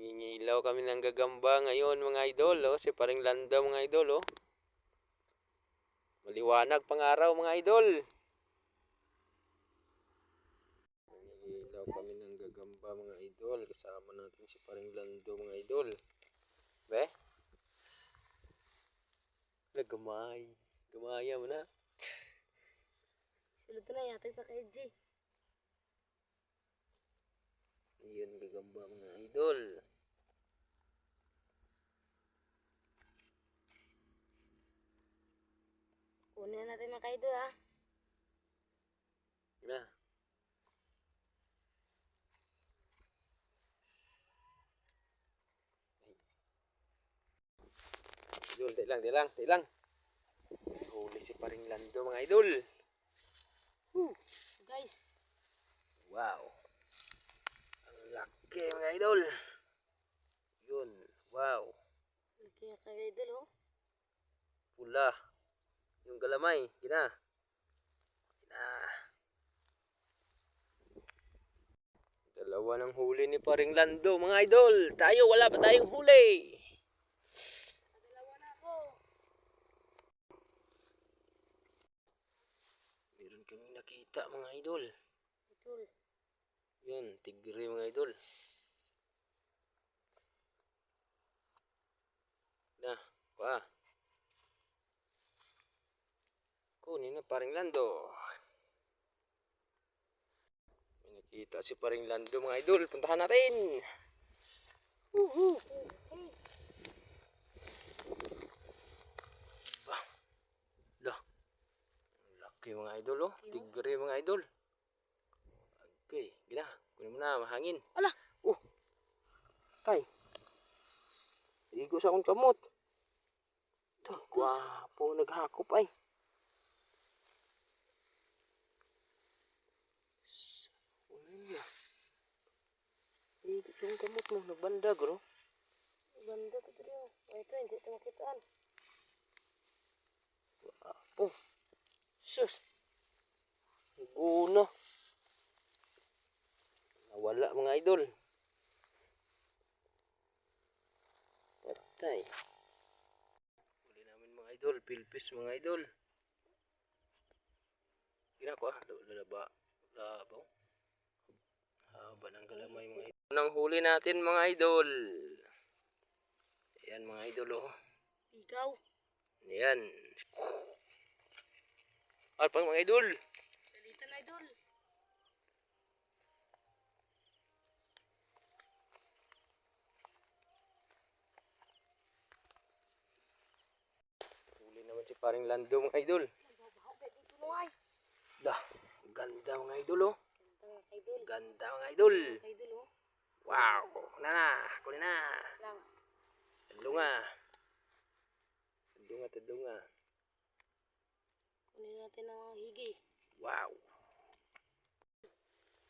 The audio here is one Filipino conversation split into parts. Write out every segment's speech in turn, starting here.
Nangingilaw kami ng gagamba ngayon mga idol. Oh. Si Paring Lando mga idol. Oh. Maliwanag pang araw mga idol. Nangingilaw kami ng gagamba mga idol. Kasama natin si Paring Lando mga idol. Be? Nagamay. Gamaya mo na. Sulod na yata sa KG. Ayan gagamba mga idol. Kunin natin mga kaidol ha. Na. Idol, di lang. Huli si Paring Lando mga idol. Guys. Wow. Ang laki mga idol. Yun. Wow. Laki mga kaidol oh. Pula. Yung galamay. Gina. Dalawa ng huli ni Paring Lando mga idol. Tayo wala pa tayong huli. Dalawa na ako. Meron kaming nakita mga idol. Idol. Yun. Tigre mga idol. Na. Pa. Kunin na Paring Lando. May nakita si Paring Lando mga idol. Puntahan natin. Laki mga idol oh. Tigre mga idol. Okay. Gina. Kunin mo na. Mahangin. Ala. Tay. Igo sa akong kamot. Gwapo. Naghakop ay. Igo sa akong kamot mo. Nagbandag bro. Banda to dito. Ito hindi ito makitaan. Gwapo. Sus. Una. Nawala mga idol. Patay. Huli namin mga idol. Pilpis mga idol. Ginako ah. Labaw. Haba ng galamay mga idol. Unang huli natin mga idol. Ayan mga idol oh. Ikaw. Ayan. Alpang mga idol. Dalitan idol. Huli naman si Paring Lando mga idol. Nagbabaho ba dito mo ay. Dah. Ganda mga idol oh. Ganda mga kaidol. Ganda mga idol. Mga kaidol oh. Wow. Kunin na. Lang. Tadunga. Tadunga. Kunin natin ang mga higi. Wow.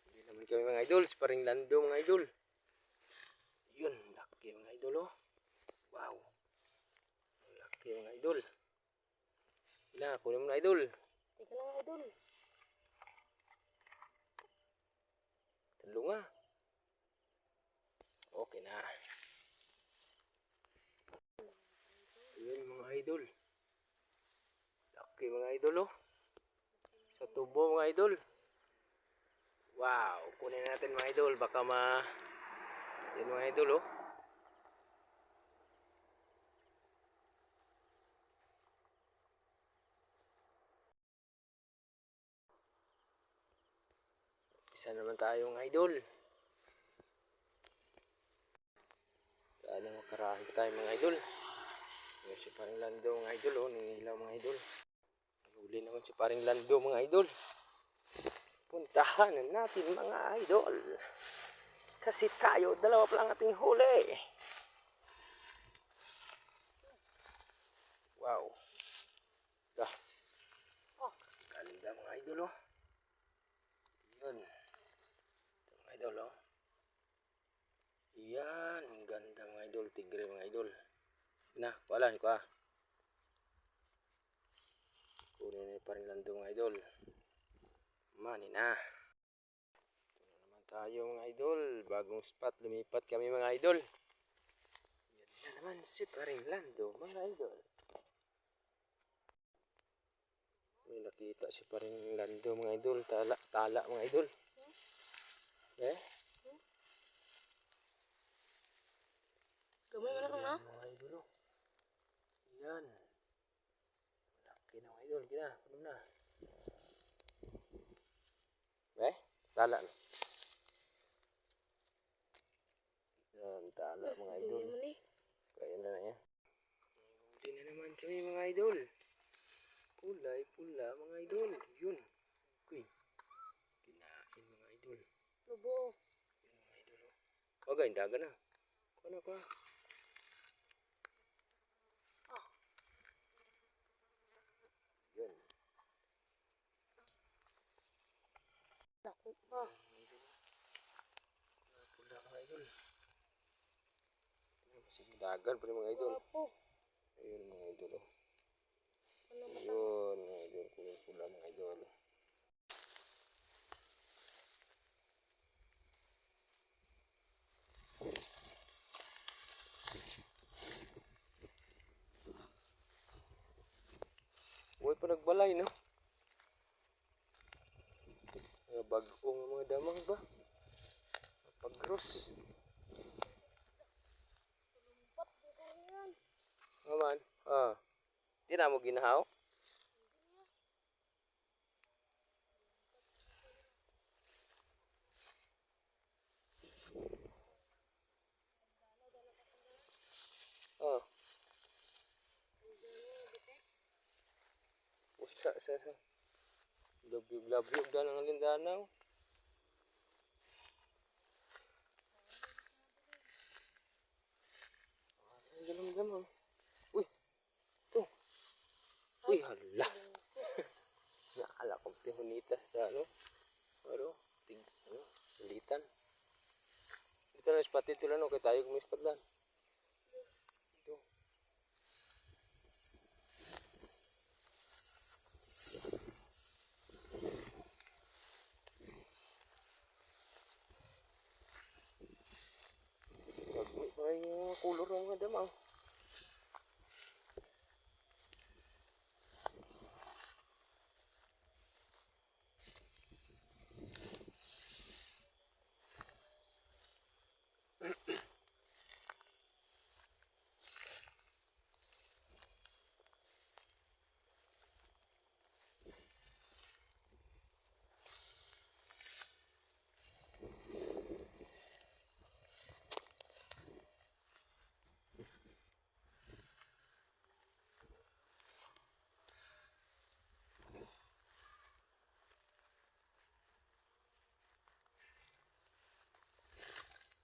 Hindi naman kami mga idol. Si Paring Lando mga idol. Yun. Laki mga idol oh. Wow. Laki mga idol. Kunin mo na idol. Teka lang idol. Tadunga. Okay na. Yun mga idol. Laki mga idol oh. Sa tubo mga idol. Wow. Kunin natin mga idol. Baka Yan mga idol oh. Isa naman tayong idol. Sana makaraan pa tayo mga idol. Si Paring Lando mga idol oh. Nangilaw mga idol. Huli naman si Paring Lando mga idol. Puntahan natin mga idol. Kasi tayo, dalawa pa lang ating huli. Wow. Dah. Ganda mga idol oh. Yun. Mga idol oh. Yan. Ganda mga idol. Tigre mga idol. Na, wala ni pa. Kunin ni Paring Lando mga idol. Mani na. Ito na naman tayo mga idol. Bagong spot, lumipat kami mga idol. Yan na naman si paring Lando mga idol. May nakita si paring Lando mga idol. Tala mga idol. Eh? Gamay man ako na. Mga idol. Yan. Laki na mga idol. Gina, kunom na. Eh? Tala na. Yan, tala mga idol. Dumi mo ni. Kaya na na yan. Huli na naman kami mga idol. Kulay pula mga idol. Yun. Okay. Kinain mga idol. Lubo. Yun mga idol. Wagay, daga na. Ano ka? Yun. Dako pa. Pula mga idol. Kasi dagan pa rin mga idol. Wapo. Ayun mga idol. Ano ba? Ayun mga idol. Kulay pula mga idol. Huwag pa nagbalay, no? Bagong mga damang ba? Pag-cross. Naman. Di na mo ginahaw? Ah. Usa sa. Labyog da ng lindanaw. Ang dalam-dalam. Uy. Ito. Uy, hala. Nakala kong tihunitas sa ano. Ano? Sulitan. Ito na spot ito lang. Okay tayo kung spot lang. Ito. May kulor ng mga damang.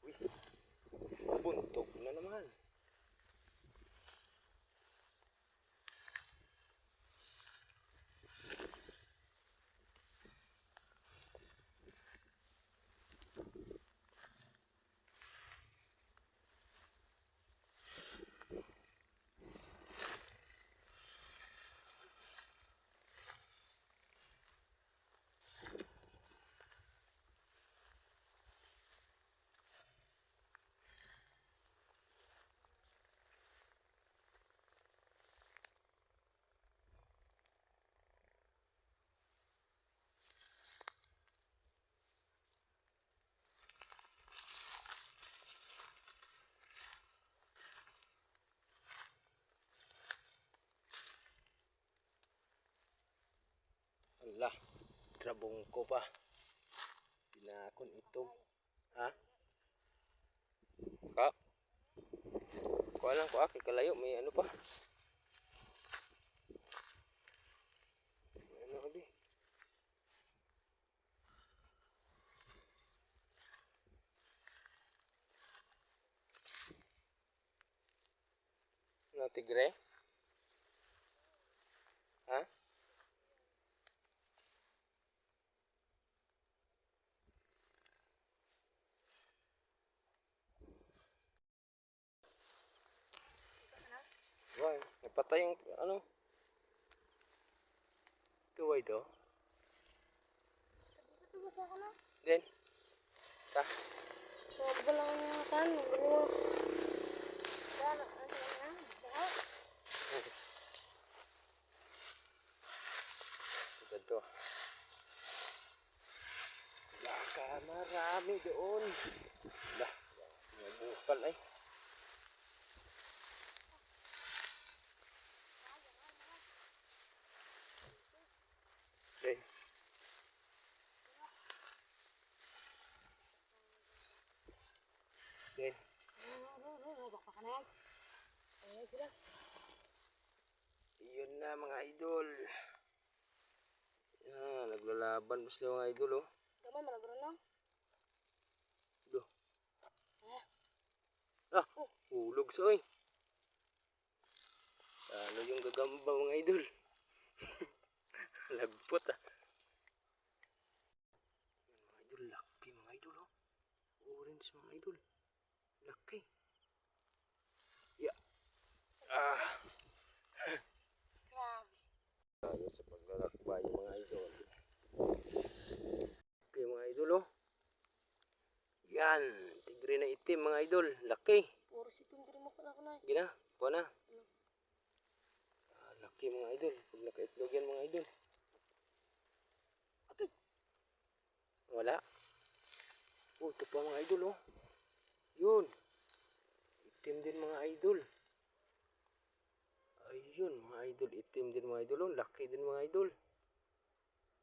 Uy. Buntok na naman. Allah, trabong ko pa. Pinakon itong. Ha? Ka? Kuha lang ko aki kalayo. May ano pa? May ano di? Na tigre? Ha? Why? Napatay yung ano? Tuway to? Ito ba sa ako na? Then? Ta. Mabal ako niya kan. Mabal mo. Ano na? Dahil. Ito. Baka marami doon. Lah, may bukal ay. Okay. Okay. Baka ka na yan. Ayan sila. Iyon na mga idol. Naglalaban pa sila mga idol oh. Gamay malagro na. Duh. Ah. Hulog sa oy. Ano yung gagamba mga idol? Lagpot ah. Mga idol, laki mga idol oh. Orange mga idol. Laki. Ya. Grabe. Tayo sa paglalakbay mga idol. Okay mga idol oh. Yan. Tigre na itim mga idol. Laki. Puro situng diri mo pala ko na. Gina. Kuha na. Laki mga idol. Pag nakaitlog yan mga idol. Ato. Wala. Ito pa mga idol oh. Yun. Itim din mga idol. Ayun mga idol. Itim din mga idol oh. Laki din mga idol.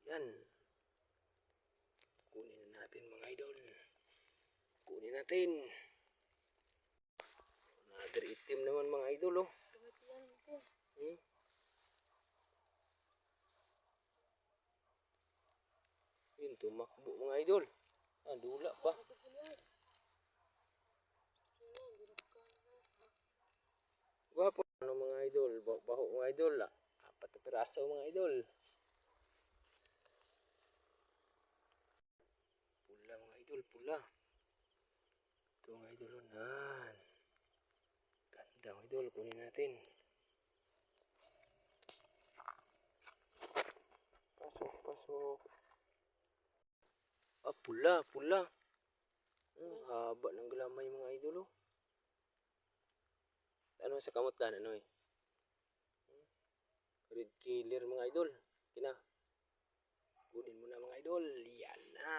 Yan. Kunin na natin mga idol. Kunin natin. Another itim naman mga idol oh. Gamay pa yan natin. Yun tumakbo mga idol. Dula pa. Ito po yan. Gwapo ano mga idol. Baho mga idol. 4 na piraso mga idol. Pula mga idol. Pula. Ito mga idol. Nan. Ganda mga idol. Kunin natin. Pasok, pasok. Pula, pula. Haba ng galamay mga idol oh. Ano sa kamot dan ano eh? Red killer mga idol. Kina. Kunin mo na mga idol. Yan na.